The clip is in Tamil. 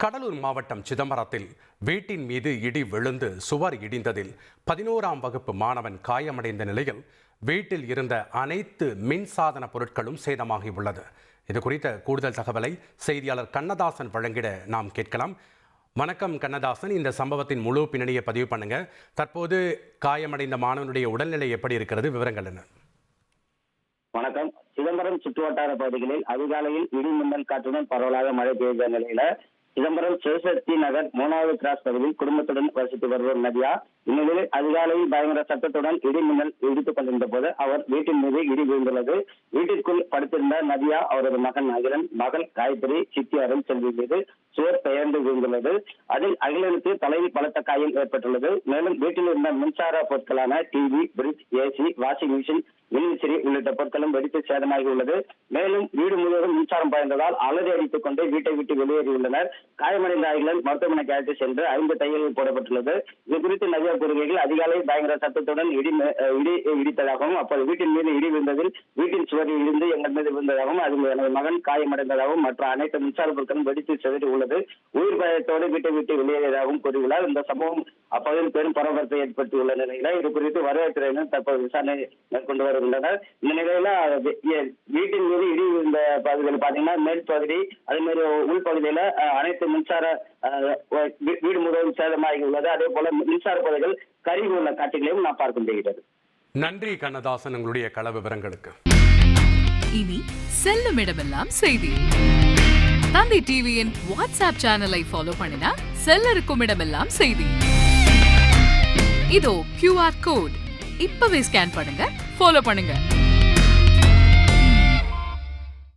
கடலூர் மாவட்டம் சிதம்பரத்தில் வீட்டின் மீது இடி விழுந்து சுவர் இடிந்ததில் 11ஆம் வகுப்பு மாணவன் காயமடைந்த நிலையில் வீட்டில் இருந்த அனைத்து மின்சாதன பொருட்களும் சேதமாகியுள்ளது. இது குறித்த கூடுதல் தகவலை செய்தியாளர் கண்ணதாசன் வழங்கிட நாம் கேட்கலாம். வணக்கம் கண்ணதாசன், இந்த சம்பவத்தின் முழு பின்னணியை பதிவு பண்ணுங்க. தற்போது காயமடைந்த மாணவனுடைய உடல்நிலை எப்படி இருக்கிறது, விவரங்கள் என்ன? வணக்கம். சிதம்பரம் சுற்றுவட்டார பகுதிகளில் அதிகாலையில் இடி மின்னல் காற்றுடன் பரவலாக மழை பெய்த நிலையில சிதம்பரம் சிவசக்தி நகர் 3வது கிராஸ் பகுதியில் குடும்பத்துடன் வசித்து வருவர் நதியா. இந்நிலையில் அதிகாலையில் பயங்கர சத்தத்துடன் இடி மின்னல் இடித்துக் கொண்டிருந்த போது அவர் வீட்டின் மீது இடி விழுந்துள்ளது. வீட்டிற்குள் படுத்திருந்த நதியா, அவரது மகன் அகிலன், மகள் காயத்ரி, சித்தி அருள் செல்வி மீது சுவர் பெயர்ந்து விழுந்துள்ளது. அதில் அகிலனுக்கு தலையில் பலத்த காயம் ஏற்பட்டுள்ளது. மேலும் வீட்டில் இருந்த மின்சார பொருட்களான TV, fridge, AC, washing machine, மின்விசிறி உள்ளிட்ட பொருட்களும் வெடித்து சேதமாகி உள்ளது. மேலும் வீடு முழுவதும் மின்சாரம் பாய்ந்ததால் அலறி அடித்துக் கொண்டு வீட்டை விட்டு வெளியேறியுள்ளனர். காயமடைந்த அகிலன் மருத்துவமனைக்கு அழைத்து சென்று 5 தையல்கள் போடப்பட்டுள்ளது. இது குறித்து நதியா கூறுகையில், அதிகாலை பயங்கர சத்தத்துடன் இடி இடித்ததாகவும், அப்போது வீட்டின் மீது இடி விழுந்ததில் வீட்டின் சுவரில் இருந்து எங்கள் மீது விழுந்ததாகவும், அதில் எனது மகன் காயமடைந்ததாகவும் மற்ற அனைத்து மின்சார பொருட்களும் வெடித்து செதறி உள்ளது. உயிர் பயத்தோடு வீட்டை விட்டு வெளியேறியதாகவும் கூறியுள்ளார். இந்த சம்பவம் அப்பகுதியில் பெரும் பரபரப்பை ஏற்படுத்தியுள்ள நிலையில இது குறித்து வருவாய்த்துறையினர் தற்போது விசாரணை மேற்கொண்டு வருகின்றனர். இந்த நிலையில வீட்டின் மீது இடி விழுந்த பகுதிகள் பாத்தீங்கன்னா மேல் பகுதி, அதே மாதிரி உள்பகுதியில அனைத்து மின்சார வீடு முழுவதும் சேதமாகி உள்ளது. அதே போல மின்சார பகுதிகள் கருகி உள்ள காட்சிகளையும் நான் பார்க்க முடிகிறது. நன்றி கண்ணதாசன், உங்களுடைய கள விவரங்களுக்கு. இனி செல்லும் இடமெல்லாம் செய்தி. தந்தை டிவியின் வாட்ஸ்அப் சேனலை ஃபாலோ பண்ணினா செல்ல இருக்கும் இடமெல்லாம் செய்தி. இதோ QR கோட், இப்பவே ஸ்கேன் பண்ணுங்க, ஃபாலோ பண்ணுங்க.